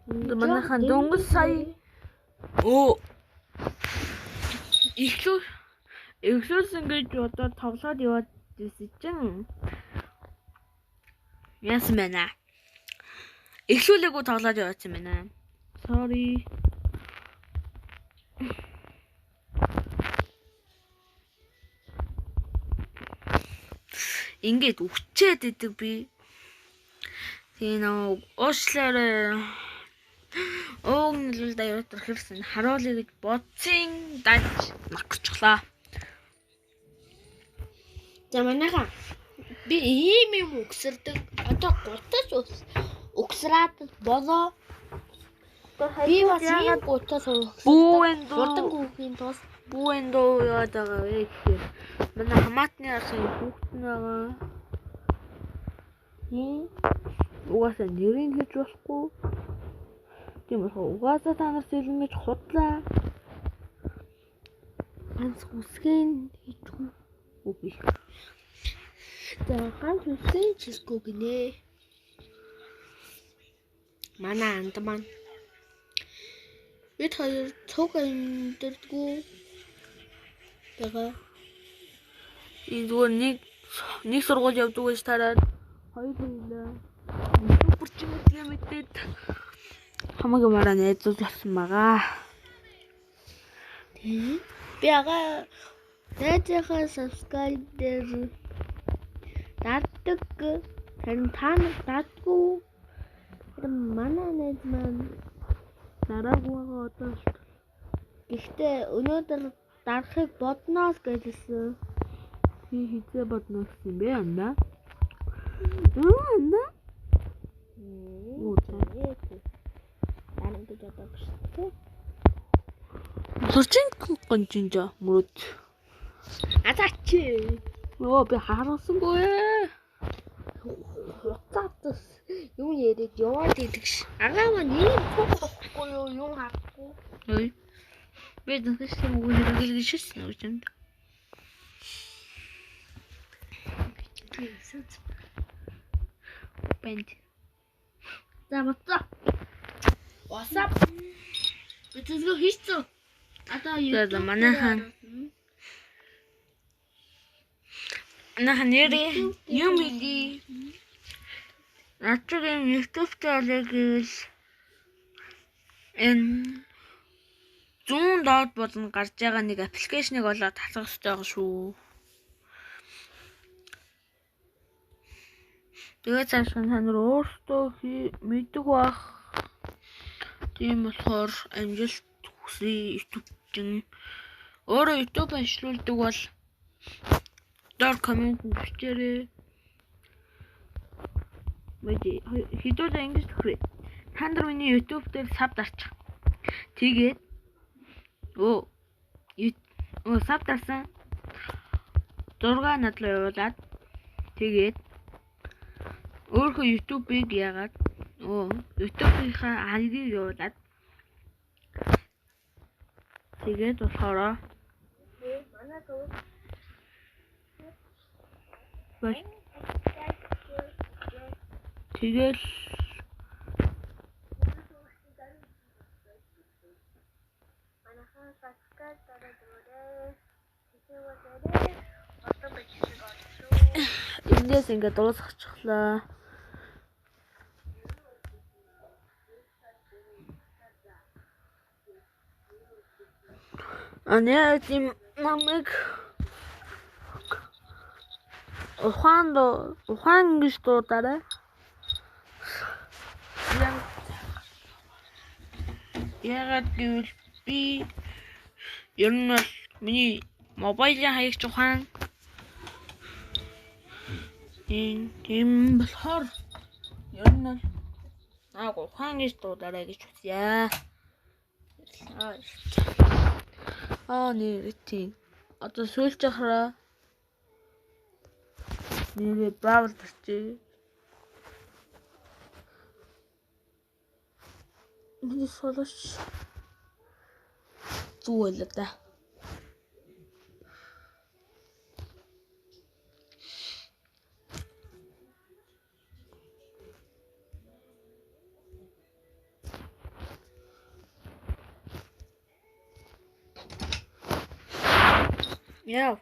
Манайхан дөнгөж сая эхлүүлсэн гэж одоо тоглоод яваад байсан чинь яасан байна. Эхлүүлээгүй тоглоод яваадсан байна. Sorry. Ингээд үчээд идэг би. Тийм нөө уушлаарай. Нэлээд аюутар хэрсэн харуулъя гэж бодсон даж магчглаа. За манайхаа би ийм өгсөрдөг. Одоо гутаж өгсраад болоо. Би бас ийм гутаж хурдан хүүхийн тус бүүэндөө яваад байгаа вэ гэхээр манай хамаатны ахын хүүхэд нь байгаа. Угаасаа нэрийг хэлж болохгүй. Тийм болохоор угаасаа та нарт хэлнэ гэж худлаа. Ганц үсгэн хийчихв. Үгүй. За ганц үсгэн чисгүй гинэ. Манай анд маань бид хоёр цог амьдэрдгүү. Тэгээ зүгээр нэг сургууль явдаг гэж тараад хоёр хоёлаа бүрчин гэдгээ мэдээд хамаагүй мараа найзууд болсон байгаа. Би ага найзынхаа subscribe дээр даддаг. Харин та нар дадгүй. Манай найз маань дараагүй байгаа одоо. Гэхдээ өнөөдөр дарахыг бодноос гэжсэн. Хизээ бодно гэсэн бэ анда? Даран гэж одоо гүштэй. Сурчин гончинжа мөрөд. Атаач. Би харахсангүй. Хуцаатас юу яриад яваад идэг ш. Агаа маань ийм тоохгүй юу харахгүй. Ой. Би дэвшсэн үг хэрэглэж шээсэн үү юм. Бэнд. За WhatsApp. Битүүсгөө хийцэн. Одоо YouTube манайхан нэрээ юм или начгийн YouTube дээр гэвэл энэ 100 доод болон гарч байгаа нэг аппликейшнийг олоод татах хэрэгтэй байгаа шүү. Тэгээд цааш та нар өөрсдөө мэддэг бах. Тийм болохоор амжилт хүсье YouTube чинь. Өөрөө YouTube ашиглуулдаг бол доор коммент бичээрэй. Мэдээ хэдүүлээ ингэж төхрээ. Та нар миний YouTube дээр саб дарчих. Тэгээд саб дарсан 6 надлаа явуулаад тэгээд өөрхөн YouTube-ыг яагаад YouTube-ийнхаа ID-г явуулаад тэгээд болохоор тэгэл эндээс ингээд дуусгачихлаа. Анаа тийм намайг ухаан гэж дуудаарай. Яагаад гэвэл би ер нь бол миний мобайлын хаягч ухаан. Тийм болохоор ер нь бол ухаан гэж дуудаарай гэж үзье. Тийм. Одоо сүүлч ахраа. Нэрээ браул тарчээ. Миний солош зүгээр л да. Яв.